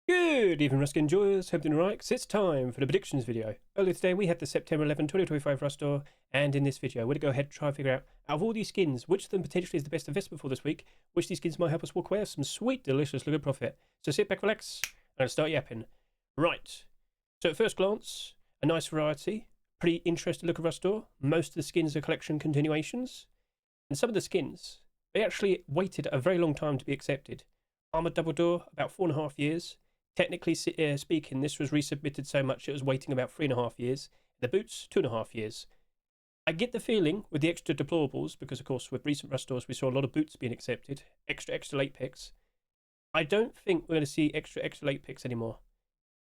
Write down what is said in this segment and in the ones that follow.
Good evening, Rusk enjoyers. Hope you're right, 'cause it's time for the predictions video. Earlier today, we had the September 11, 2025 Rustor, and in this video, we're going to go ahead and try and figure out of all these skins, which of them potentially is the best investment for this week, which of these skins might help us walk away with some sweet, delicious looking profit. So sit back, relax, and start yapping. Right. So at first glance, a nice variety, pretty interesting look at Rustor. Most of the skins are collection continuations, and some of the skins, they actually waited a very long time to be accepted. Armored Double Door, about 4.5 years. Technically speaking, this was resubmitted so much it was waiting about 3.5 years. The boots, 2.5 years. I get the feeling with the extra deplorables, because of course with recent Rustors we saw a lot of boots being accepted, extra late picks. I don't think we're going to see extra late picks anymore.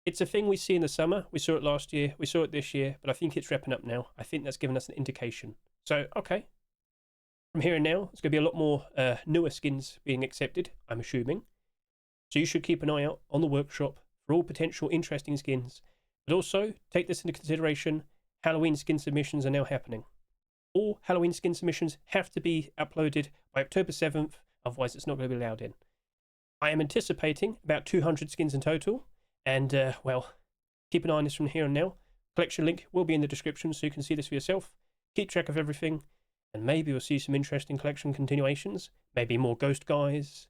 It's a thing we see in the summer. We saw it last year, we saw it this year, but I think it's wrapping up now. I think that's given us an indication. So, okay. From here and now, there's going to be a lot more newer skins being accepted, I'm assuming. So you should keep an eye out on the workshop for all potential interesting skins. But also, take this into consideration, Halloween skin submissions are now happening. All Halloween skin submissions have to be uploaded by October 7th, otherwise it's not going to be allowed in. I am anticipating about 200 skins in total, and, well, keep an eye on this from here on now. Collection link will be in the description so you can see this for yourself. Keep track of everything, and maybe we'll see some interesting collection continuations, maybe more ghost guys,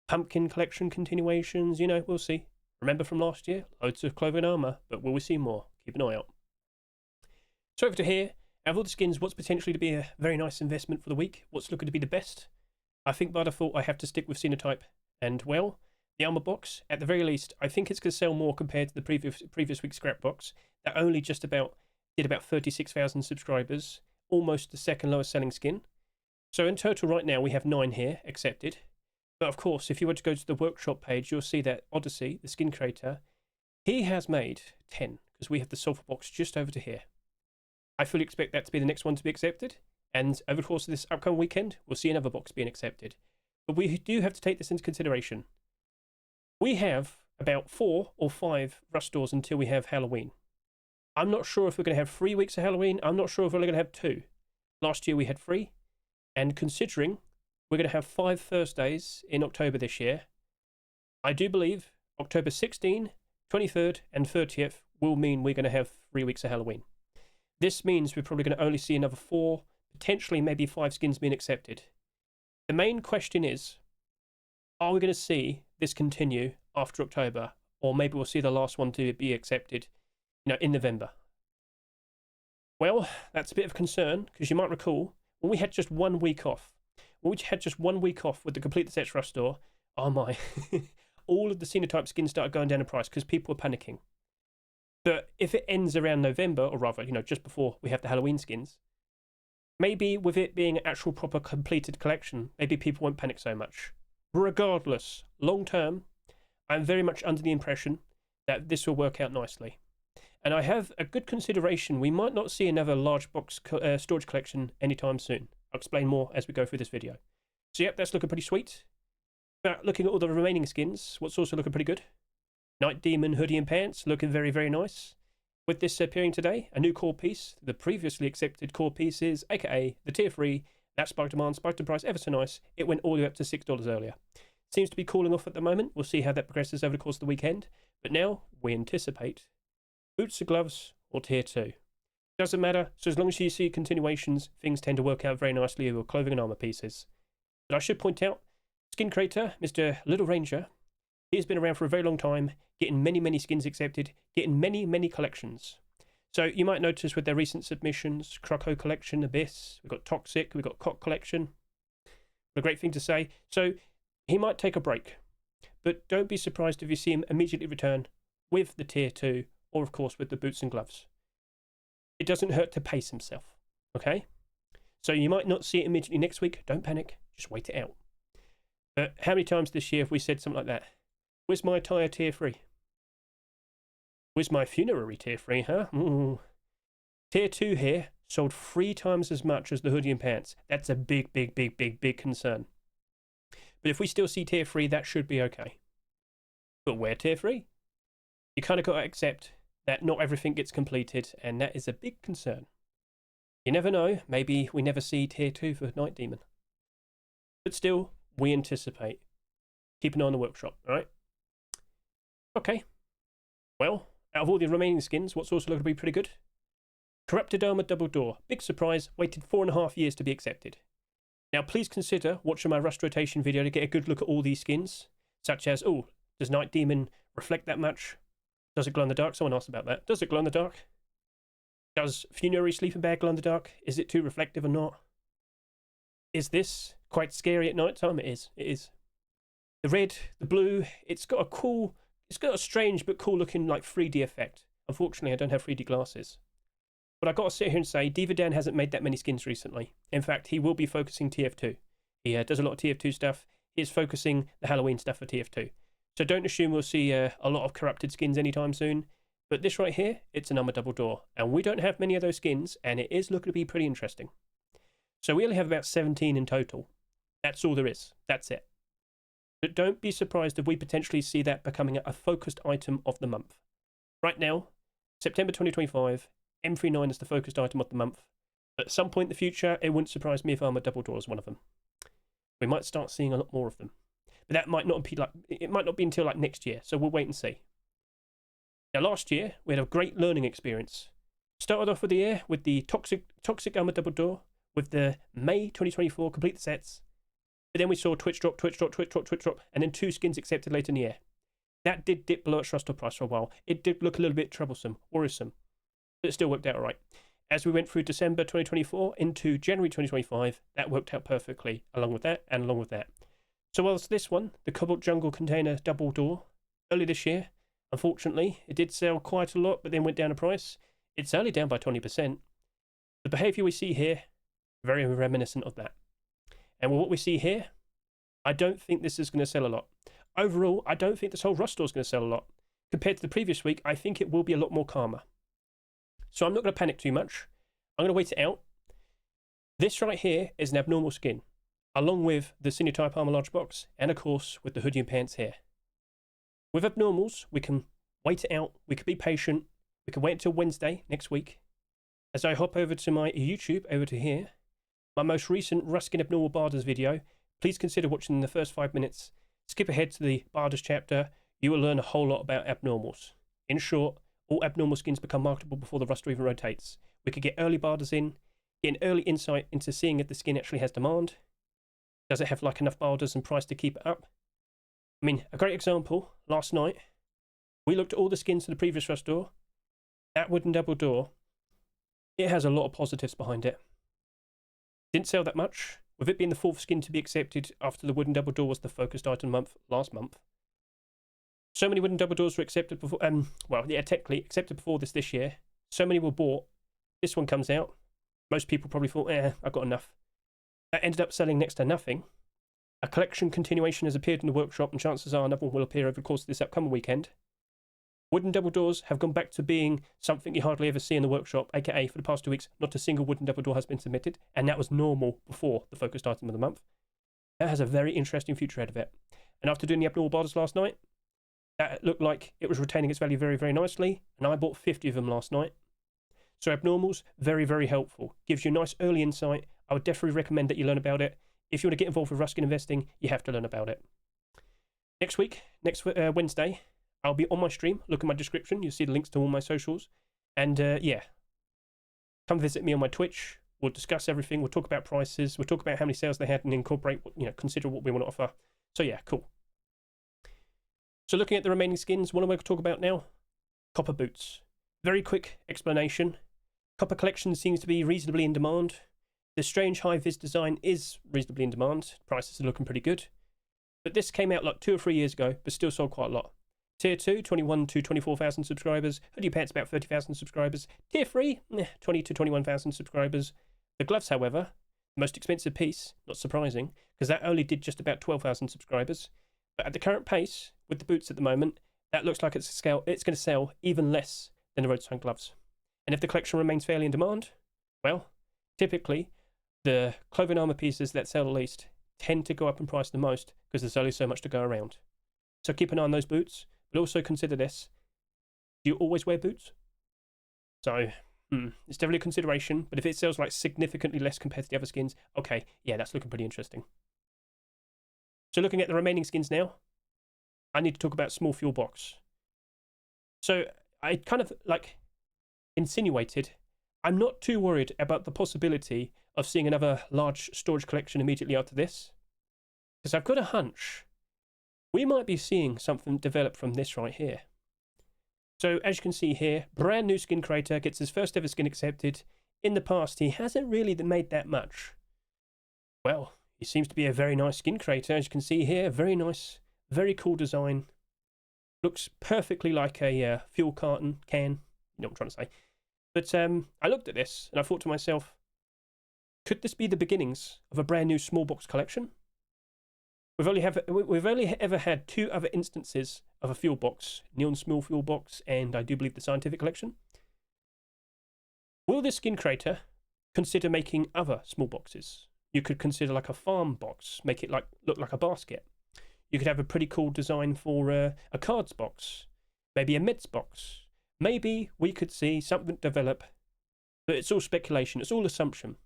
pumpkin collection continuations, you know, we'll see. Remember from last year, loads of clothing armor, but will we see more? Keep an eye out. So over to here, out of all the skins, what's potentially to be a very nice investment for the week? What's looking to be the best? I think by default I have to stick with Sinotype, and well, the armor box, at the very least, I think it's going to sell more compared to the previous week's scrap box. That only just about did about 36,000 subscribers, almost the second lowest selling skin. So in total right now we have 9 here accepted. But of course, if you were to go to the workshop page, you'll see that Odyssey, the skin creator, he has made 10, because we have the sulfur box just over to here. I fully expect that to be the next one to be accepted, and over the course of this upcoming weekend, we'll see another box being accepted. But we do have to take this into consideration. We have about 4 or 5 Rustors until we have Halloween. I'm not sure if we're going to have 3 weeks of Halloween. I'm not sure if we're only going to have 2. Last year we had 3, and considering we're going to have 5 Thursdays in October this year, I do believe October 16, 23rd, and 30th will mean we're going to have 3 weeks of Halloween. This means we're probably going to only see another 4, potentially maybe 5 skins being accepted. The main question is, are we going to see this continue after October, or maybe we'll see the last one to be accepted, you know, in November? Well, that's a bit of concern, because you might recall, when we had just 1 week off, we had just 1 week off with the complete sets Rustor, oh my, all of the Sinotype skins started going down in price because people were panicking. But if it ends around November, or rather, you know, just before we have the Halloween skins, maybe with it being an actual proper completed collection, maybe people won't panic so much. Regardless, long term, I'm very much under the impression that this will work out nicely. And I have a good consideration, we might not see another large box storage collection anytime soon. I'll explain more as we go through this video. So yep, that's looking pretty sweet. But looking at all the remaining skins, what's also looking pretty good? Night Demon hoodie and pants, looking very, very nice. With this appearing today, a new core piece, the previously accepted core pieces, aka the tier 3, that spiked demand, spiked in price ever so nice. It went all the way up to $6 earlier. Seems to be cooling off at the moment. We'll see how that progresses over the course of the weekend. But now, we anticipate boots or gloves or tier 2. Doesn't matter, so as long as you see continuations, things tend to work out very nicely with clothing and armor pieces. But I should point out, skin creator, Mr. Little Ranger, he's been around for a very long time, getting many skins accepted, getting many collections. So you might notice with their recent submissions, Croco Collection, Abyss, we've got Toxic, we've got Cock Collection. What a great thing to say. So he might take a break, but don't be surprised if you see him immediately return with the tier 2, or of course with the boots and gloves. It doesn't hurt to pace himself, okay? So you might not see it immediately next week. Don't panic. Just wait it out. But how many times this year have we said something like that? Where's my attire tier 3? Where's my funerary tier 3, huh? Tier 2 here sold 3 times as much as the hoodie and pants. That's a big concern. But if we still see tier 3, that should be okay. But where tier 3? You kind of got to accept that not everything gets completed, and that is a big concern. You never know, maybe we never see tier 2 for Night Demon. But still, we anticipate. Keep an eye on the workshop, alright? Okay, well, out of all the remaining skins, what's also looking to be pretty good? Corrupted Armor Double Door. Big surprise, waited 4.5 years to be accepted. Now, please consider watching my Rust Rotation video to get a good look at all these skins, such as, oh, does Night Demon reflect that much? Does it glow in the dark? Someone asked about that. Does it glow in the dark? Does Funerary Sleeping Bag glow in the dark? Is it too reflective or not? Is this quite scary at night time? It is. It is. The red, the blue, it's got a strange but cool looking like 3D effect. Unfortunately, I don't have 3D glasses. But I got to sit here and say, Divadan hasn't made that many skins recently. In fact, he will be focusing TF2. He does a lot of TF2 stuff. He is focusing the Halloween stuff for TF2. So don't assume we'll see a lot of corrupted skins anytime soon. But this right here, it's an Armor Double Door. And we don't have many of those skins, and it is looking to be pretty interesting. So we only have about 17 in total. That's all there is. That's it. But don't be surprised if we potentially see that becoming a focused item of the month. Right now, September 2025, M39 is the focused item of the month. But at some point in the future, it wouldn't surprise me if Armor Double Door is one of them. We might start seeing a lot more of them. But that might not be it might not be until like next year, so we'll wait and see. Now last year, we had a great learning experience. Started off with the year with the Toxic Armor Double Door, with the May 2024 complete the sets. But then we saw Twitch drop, and then 2 skins accepted later in the year. That did dip below its roster price for a while. It did look a little bit troublesome, worrisome, but it still worked out all right. As we went through December 2024 into January 2025, that worked out perfectly along with that and along with that. So whilst this one, the Cobalt Jungle Container Double Door, early this year, unfortunately, it did sell quite a lot, but then went down in price. It's only down by 20%. The behaviour we see here, very reminiscent of that. And with what we see here, I don't think this is going to sell a lot. Overall, I don't think this whole Rust store is going to sell a lot. Compared to the previous week, I think it will be a lot more calmer. So I'm not going to panic too much. I'm going to wait it out. This right here is an abnormal skin, along with the Sinotype Armor Large Box, and of course with the hoodie and pants here. With abnormals, we can wait it out. We can be patient. We can wait until Wednesday next week. As I hop over to my YouTube, over to here, my most recent Ruskin Abnormal Barders video, please consider watching the first 5 minutes. Skip ahead to the Barders chapter. You will learn a whole lot about abnormals. In short, all abnormal skins become marketable before the roster even rotates. We could get early Barders in, get an early insight into seeing if the skin actually has demand. Does it have like enough Barders and price to keep it up? I mean, a great example, last night, we looked at all the skins to the previous Rust door. That Wooden Double Door, it has a lot of positives behind it. Didn't sell that much, with it being the 4th skin to be accepted after the Wooden Double Door was the focused item month last month. So many Wooden Double Doors were accepted before, technically accepted before this year. So many were bought. This one comes out. Most people probably thought, I've got enough. That ended up selling next to nothing. A collection continuation has appeared in the workshop, and chances are another one will appear over the course of this upcoming weekend. Wooden Double Doors have gone back to being something you hardly ever see in the workshop, aka for the past 2 weeks, not a single Wooden Double Door has been submitted, and that was normal before the focused item of the month. That has a very interesting future ahead of it. And after doing the Abnormal Barders last night, that looked like it was retaining its value very, very nicely, and I bought 50 of them last night. So Abnormals, very, very helpful. Gives you a nice early insight. I would definitely recommend that you learn about it. If you want to get involved with Ruskin investing, you have to learn about it. Next week, next Wednesday, I'll be on my stream. Look in my description. You'll see the links to all my socials. And yeah, come visit me on my Twitch. We'll discuss everything. We'll talk about prices. We'll talk about how many sales they had and incorporate, consider what we want to offer. So yeah, cool. So looking at the remaining skins, what am I going to talk about now? Copper boots. Very quick explanation. Copper collection seems to be reasonably in demand. The strange high-vis design is reasonably in demand. Prices are looking pretty good. But this came out like 2 or 3 years ago, but still sold quite a lot. Tier 2, 21 to 24,000 subscribers. Hoodie Pants, about 30,000 subscribers. Tier 3, 20 to 21,000 subscribers. The gloves, however, the most expensive piece, not surprising, because that only did just about 12,000 subscribers. But at the current pace, with the boots at the moment, that looks like it's going to sell even less than the Roadside gloves. And if the collection remains fairly in demand, well, typically, the clothing armor pieces that sell the least tend to go up in price the most because there's only so much to go around. So keep an eye on those boots, but also consider this. Do you always wear boots? So, it's definitely a consideration, but if it sells like significantly less compared to the other skins, okay, yeah, that's looking pretty interesting. So looking at the remaining skins now, I need to talk about Small Fuel Box. So I kind of like insinuated I'm not too worried about the possibility of seeing another large storage collection immediately after this, because I've got a hunch we might be seeing something develop from this right here. So as you can see here, brand new skin creator gets his first ever skin accepted. In the past, he hasn't really made that much. Well, he seems to be a very nice skin creator. As you can see here, very nice, very cool design. Looks perfectly like a fuel carton can. You know what I'm trying to say. But I looked at this and I thought to myself, could this be the beginnings of a brand new small box collection? We've only ever had 2 other instances of a fuel box, Neon Small Fuel Box, and I do believe the Scientific Collection. Will this skin creator consider making other small boxes? You could consider like a farm box, make it look like a basket. You could have a pretty cool design for a cards box, maybe a meds box. Maybe we could see something develop, but it's all speculation, it's all assumption.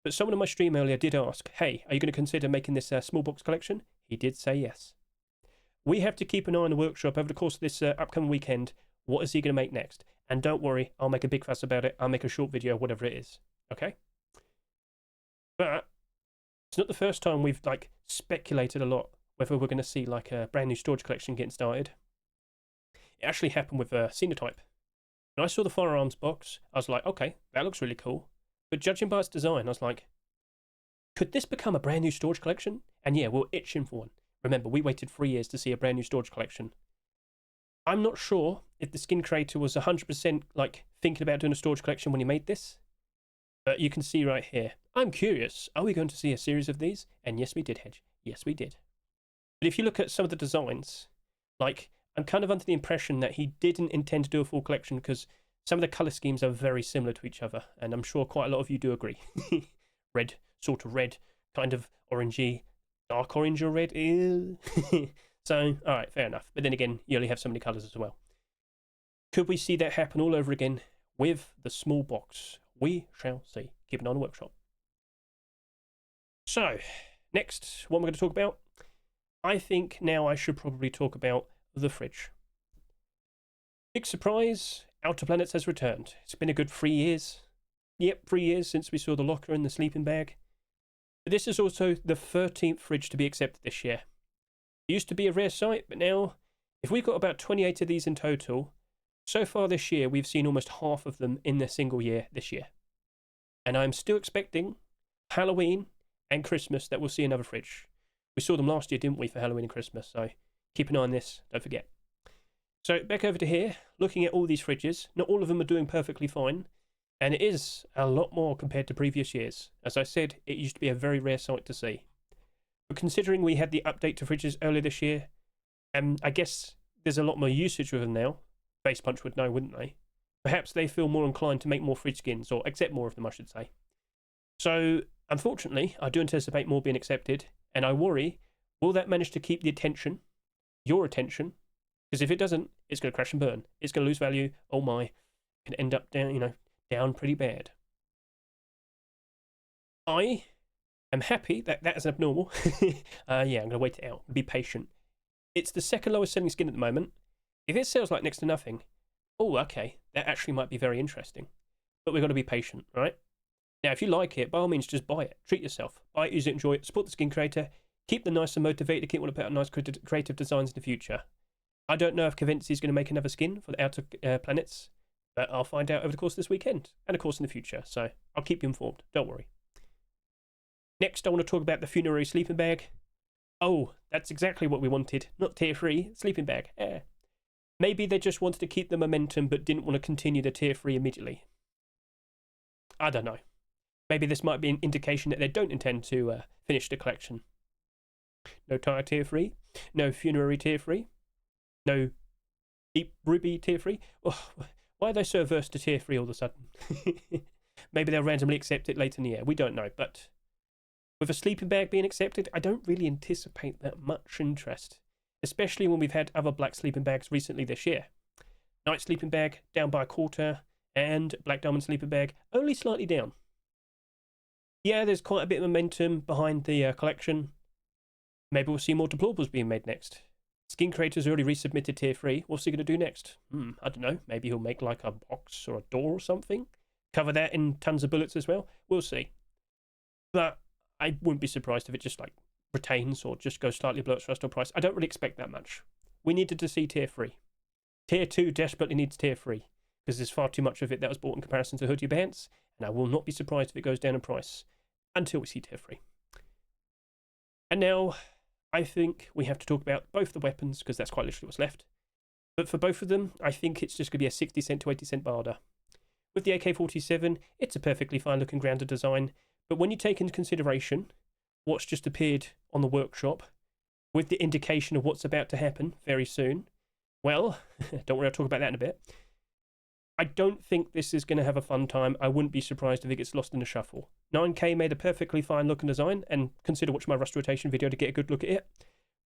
But someone on my stream earlier did ask, hey, are you going to consider making this small box collection? He did say yes. We have to keep an eye on the workshop over the course of this upcoming weekend. What is he going to make next? And don't worry, I'll make a big fuss about it. I'll make a short video, whatever it is. Okay? But it's not the first time we've speculated a lot whether we're going to see like a brand new storage collection getting started. It actually happened with Sinotype. When I saw the firearms box, I was like, okay, that looks really cool. But judging by its design, I was like, could this become a brand new storage collection? And yeah, we're itching for one. Remember, we waited 3 years to see a brand new storage collection. I'm not sure if the skin creator was 100% thinking about doing a storage collection when he made this. But you can see right here. I'm curious, are we going to see a series of these? And yes, we did, Hedge. Yes, we did. But if you look at some of the designs, I'm kind of under the impression that he didn't intend to do a full collection because some of the colour schemes are very similar to each other, and I'm sure quite a lot of you do agree. Red, sort of red, kind of orangey, dark orange or red. So, alright, fair enough. But then again, you only have so many colours as well. Could we see that happen all over again with the small box? We shall see. Keep an eye on the workshop. So, next, what am I going to talk about? I think now I should probably talk about the fridge. Big surprise, Outer Planets has returned. It's been a good 3 years. Yep, 3 years since we saw the locker and the sleeping bag. But this is also the 13th fridge to be accepted this year. It used to be a rare sight, but now, if we've got about 28 of these in total, so far this year we've seen almost half of them in a single year this year. And I'm still expecting Halloween and Christmas that we'll see another fridge. We saw them last year, didn't we, for Halloween and Christmas, so keep an eye on this, don't forget. So back over to here, looking at all these fridges, not all of them are doing perfectly fine, and it is a lot more compared to previous years. As I said, it used to be a very rare sight to see. But considering we had the update to fridges earlier this year, I guess there's a lot more usage with them now. Base Punch would know, wouldn't they? Perhaps they feel more inclined to make more fridge skins, or accept more of them, I should say. So, unfortunately, I do anticipate more being accepted, and I worry, will that manage to keep the attention, your attention? Because if it doesn't, it's going to crash and burn. It's going to lose value. Oh my, it can end up down, down pretty bad. I am happy that that is abnormal. Yeah, I'm going to wait it out. Be patient. It's the second lowest selling skin at the moment. If it sells like next to nothing, oh, okay, that actually might be very interesting. But we've got to be patient, right? Now, if you like it, by all means, just buy it. Treat yourself. Buy it, use it, enjoy it. Support the skin creator. Keep them nice and motivated. Keep wanting to put out nice creative designs in the future. I don't know if Cavinci is going to make another skin for the Outer Planets, but I'll find out over the course of this weekend, and of course in the future, so I'll keep you informed, don't worry. Next, I want to talk about the Funerary Sleeping Bag. Oh, that's exactly what we wanted, not tier 3, sleeping bag. Maybe they just wanted to keep the momentum, but didn't want to continue the tier 3 immediately. I don't know. Maybe this might be an indication that they don't intend to finish the collection. No Tire tier 3, no Funerary tier 3. No Deep Ruby tier 3? Oh, why are they so averse to tier 3 all of a sudden? Maybe they'll randomly accept it later in the year. We don't know. But with a sleeping bag being accepted, I don't really anticipate that much interest. Especially when we've had other black sleeping bags recently this year. Night sleeping bag down by 1/4. And black diamond sleeping bag only slightly down. Yeah, there's quite a bit of momentum behind the collection. Maybe we'll see more deplorables being made next. Skin Creator's already resubmitted tier 3. What's he going to do next? I don't know. Maybe he'll make like a box or a door or something. Cover that in tons of bullets as well. We'll see. But I wouldn't be surprised if it just like retains or just goes slightly below its restore price. I don't really expect that much. We needed to see tier 3. Tier 2 desperately needs tier 3 because there's far too much of it that was bought in comparison to Hoodie Pants, and I will not be surprised if it goes down in price until we see tier 3. And now I think we have to talk about both the weapons because that's quite literally what's left. But for both of them, I think it's just going to be a 60 cent to 80 cent barter. With the AK-47, it's a perfectly fine looking grounded design, but when you take into consideration what's just appeared on the workshop, with the indication of what's about to happen very soon, well, don't worry, I'll talk about that in a bit. I don't think this is going to have a fun time. I wouldn't be surprised if it gets lost in the shuffle. 9K made a perfectly fine looking design, and consider watching my rust rotation video to get a good look at it.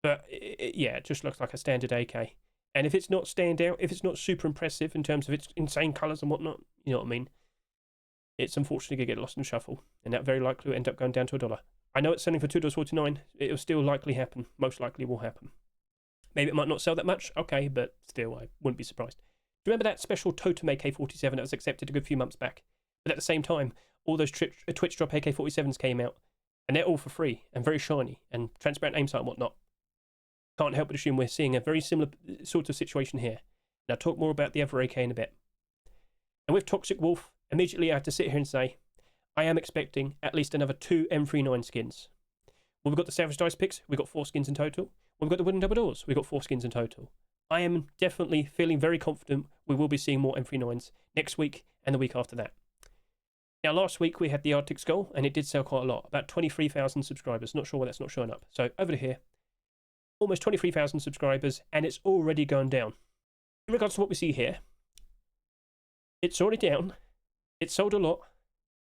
But yeah, it just looks like a standard AK. And if it's not stand out, if it's not super impressive in terms of its insane colours and whatnot, you know what I mean, it's unfortunately going to get lost in the shuffle, and that very likely will end up going down to $1. I know it's selling for $2.49. It will still likely happen. Most likely will happen. Maybe it might not sell that much. Okay, but still, I wouldn't be surprised. Do you remember that special Totem AK-47 that was accepted a good few months back? But at the same time, all those Twitch drop AK-47s came out, and they're all for free and very shiny and transparent aim sight and whatnot. Can't help but assume we're seeing a very similar sort of situation here. And I'll talk more about the other AK in a bit. And with Toxic Wolf, immediately I have to sit here and say, I am expecting at least another 2 M39 skins. Well, we've got the Savage Dice picks, we've got 4 skins in total. We've got the Wooden Double Doors, we've got 4 skins in total. I am definitely feeling very confident we will be seeing more M39s next week and the week after that. Now, last week we had the Arctic Skull, and it did sell quite a lot, about 23,000 subscribers. Not sure why that's not showing up. So over to here, almost 23,000 subscribers, and it's already gone down. In regards to what we see here, it's already down, it sold a lot,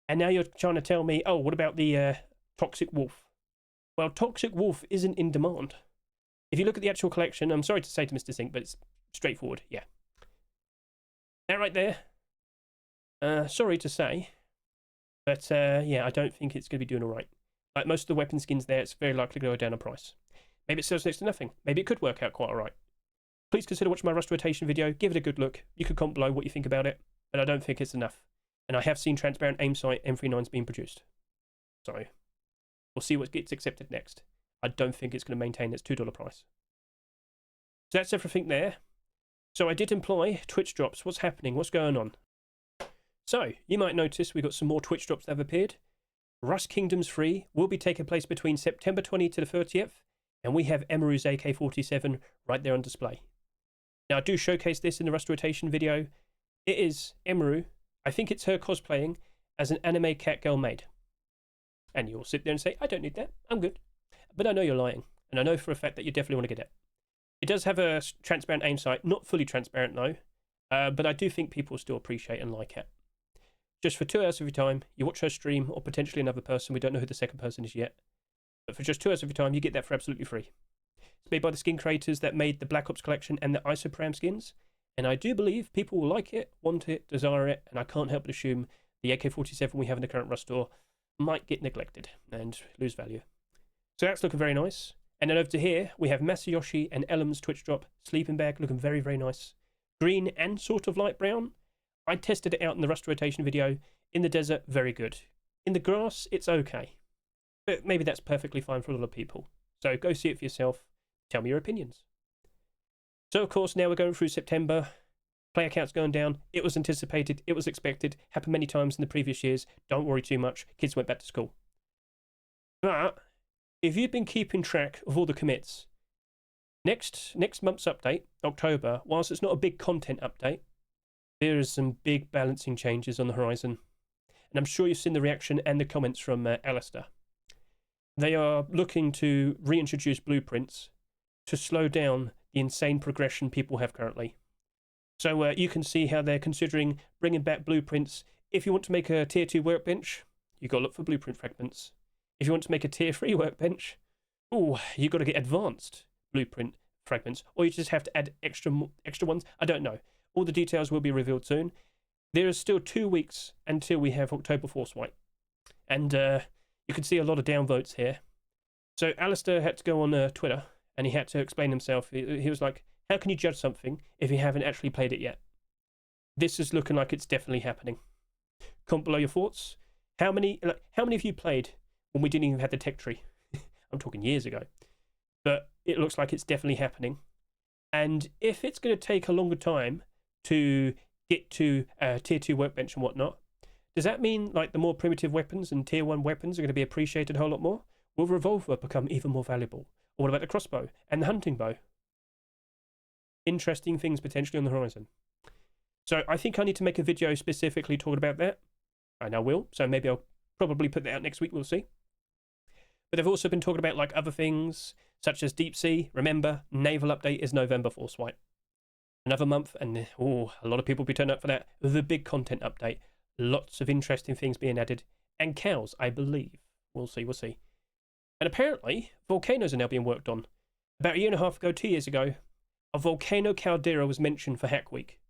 and now you're trying to tell me, oh, what about the Toxic Wolf? Well, Toxic Wolf isn't in demand. If you look at the actual collection, I'm sorry to say to Mr. Sink, but it's straightforward, yeah. That right there, sorry to say, but yeah, I don't think it's going to be doing all right. Like most of the weapon skins there, it's very likely to go down in price. Maybe it sells next to nothing. Maybe it could work out quite all right. Please consider watching my rust rotation video. Give it a good look. You could comment below what you think about it, but I don't think it's enough. And I have seen transparent aim sight M39s being produced. So we'll see what gets accepted next. I don't think it's going to maintain its $2 price. So that's everything there. So I did employ Twitch drops. What's happening? What's going on? So you might notice we've got some more Twitch drops that have appeared. Rust Kingdoms 3 will be taking place between September 20 to the 30th. And we have Emeru's AK-47 right there on display. Now I do showcase this in the rust rotation video. It is Emeru. I think it's her cosplaying as an anime cat girl maid. And you'll sit there and say, I don't need that. I'm good. But I know you're lying. And I know for a fact that you definitely want to get it. It does have a transparent aim sight. Not fully transparent though. But I do think people still appreciate and like it. Just for 2 hours of your time, you watch her stream, or potentially another person. We don't know who the second person is yet. But for just 2 hours of your time, you get that for absolutely free. It's made by the skin creators that made the Black Ops collection and the Isopram skins. And I do believe people will like it, want it, desire it, and I can't help but assume the AK-47 we have in the current rust store might get neglected and lose value. So that's looking very nice. And then over to here, we have Masayoshi and Elam's Twitch drop sleeping bag looking very, very nice. Green and sort of light brown. I tested it out in the rust rotation video. In the desert, very good. In the grass, it's okay. But maybe that's perfectly fine for a lot of people. So go see it for yourself. Tell me your opinions. So, of course, now we're going through September. Player count's going down. It was anticipated. It was expected. Happened many times in the previous years. Don't worry too much. Kids went back to school. But if you've been keeping track of all the commits, next month's update, October, whilst it's not a big content update, there is some big balancing changes on the horizon. And I'm sure you've seen the reaction and the comments from Alistair. They are looking to reintroduce blueprints to slow down the insane progression people have currently. So you can see how they're considering bringing back blueprints. If you want to make a tier 2 workbench, you've got to look for blueprint fragments. If you want to make a tier 3 workbench, you've got to get advanced blueprint fragments, or you just have to add extra ones. I don't know. All the details will be revealed soon. There is still 2 weeks until we have October Force White. And you can see a lot of downvotes here. So Alistair had to go on Twitter and he had to explain himself. He was like, how can you judge something if you haven't actually played it yet? This is looking like it's definitely happening. Comment below your thoughts. How many of you played when we didn't even have the tech tree? I'm talking years ago. But it looks like it's definitely happening. And if it's going to take a longer time to get to tier 2 workbench and whatnot, does that mean like the more primitive weapons and tier 1 weapons are going to be appreciated a whole lot more? Will revolver become even more valuable? Or what about the crossbow and the hunting bow? Interesting things potentially on the horizon. So I think I need to make a video specifically talking about that. And I will. So maybe I'll probably put that out next week. We'll see. But they've also been talking about like other things such as deep sea. Remember, naval update is November Force White. Another month, and a lot of people will be turning up for that. The big content update. Lots of interesting things being added. And cows, I believe. We'll see. And apparently, volcanoes are now being worked on. About a year and a half ago, 2 years ago, a volcano caldera was mentioned for Hack Week.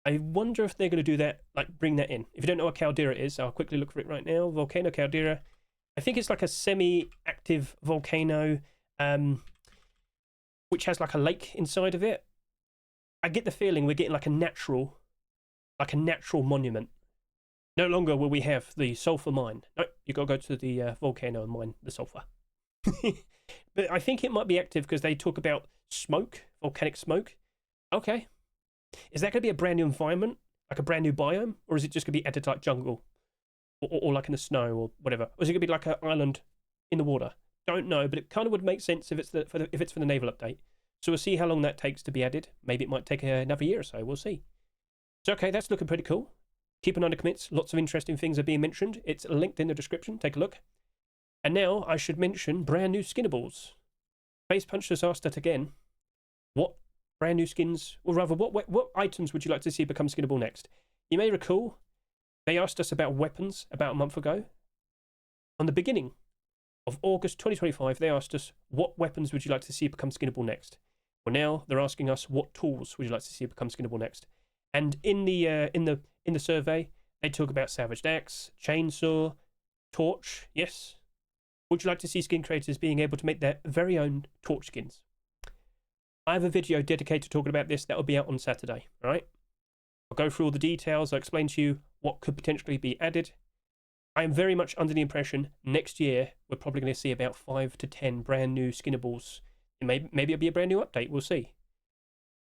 I wonder if they're going to do that, like bring that in. If you don't know what caldera is, I'll quickly look for it right now. Volcano caldera. I think it's like a semi-active volcano, which has like a lake inside of it. I get the feeling we're getting like a natural monument. No longer will we have the sulfur mine. No, you got to go to the volcano and mine the sulfur. But I think it might be active because they talk about smoke, volcanic smoke. Okay. Is that going to be a brand new environment, like a brand new biome, or is it just going to be added to like jungle, or like in the snow or whatever? Or is it going to be like an island in the water? Don't know, but it kind of would make sense if it's for the naval update. So we'll see how long that takes to be added. Maybe it might take another year or so. We'll see. So okay, that's looking pretty cool. Keep an eye on the commits. Lots of interesting things are being mentioned. It's linked in the description. Take a look. And now I should mention brand new Skinnables. Face Punch has asked that again. What brand new skins, or rather, what items would you like to see become skinnable next? You may recall they asked us about weapons about a month ago. On the beginning of August 2025, they asked us what weapons would you like to see become skinnable next. Well, now they're asking us what tools would you like to see become skinnable next. And in the survey, they talk about Savage Axe, Chainsaw, Torch. Yes. Would you like to see skin creators being able to make their very own torch skins? I have a video dedicated to talking about this that will be out on Saturday, all right? I'll go through all the details. I'll explain to you what could potentially be added. I am very much under the impression next year we're probably going to see about 5 to 10 brand new Skinnables. Maybe it'll be a brand new update. We'll see.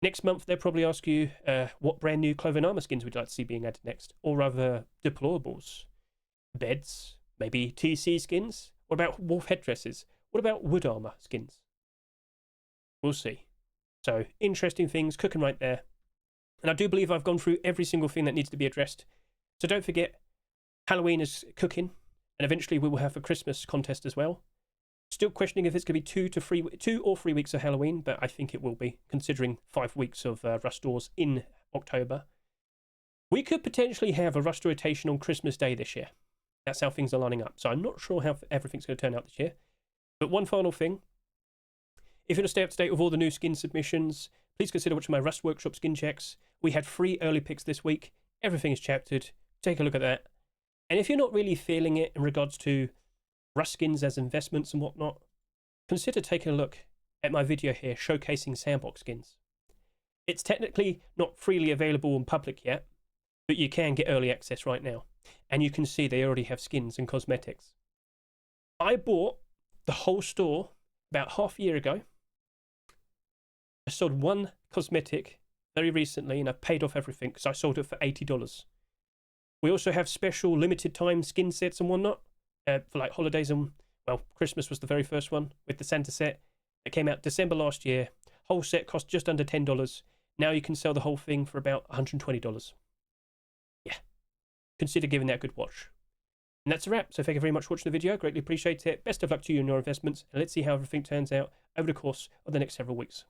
Next month, they'll probably ask you what brand new clothing armor skins would you like to see being added next, or rather deplorables, beds, maybe TC skins. What about wolf headdresses? What about wood armor skins? We'll see. So interesting things cooking right there. And I do believe I've gone through every single thing that needs to be addressed. So don't forget, Halloween is cooking, and eventually we will have a Christmas contest as well. Still questioning if it's going to be 2 or 3 weeks of Halloween, but I think it will be, considering 5 weeks of Rust Doors in October. We could potentially have a Rust rotation on Christmas Day this year. That's how things are lining up. So I'm not sure how everything's going to turn out this year. But one final thing. If you want to stay up to date with all the new skin submissions, please consider watching my Rust Workshop skin checks. We had 3 early picks this week. Everything is chaptered. Take a look at that. And if you're not really feeling it in regards to Rust skins as investments and whatnot, consider taking a look at my video here showcasing sandbox skins. It's technically not freely available in public yet, but you can get early access right now. And you can see they already have skins and cosmetics. I bought the whole store about half a year ago. I sold one cosmetic very recently, and I paid off everything because I sold it for $80. We also have special limited time skin sets and whatnot for like holidays, and well, Christmas was the very first one with the Santa set. It came out December last year. Whole set cost just under $10. Now you can sell the whole thing for about $120. Yeah, consider giving that a good watch. And that's a wrap. So thank you very much for watching the video. Greatly appreciate it. Best of luck to you in your investments, and let's see how everything turns out over the course of the next several weeks.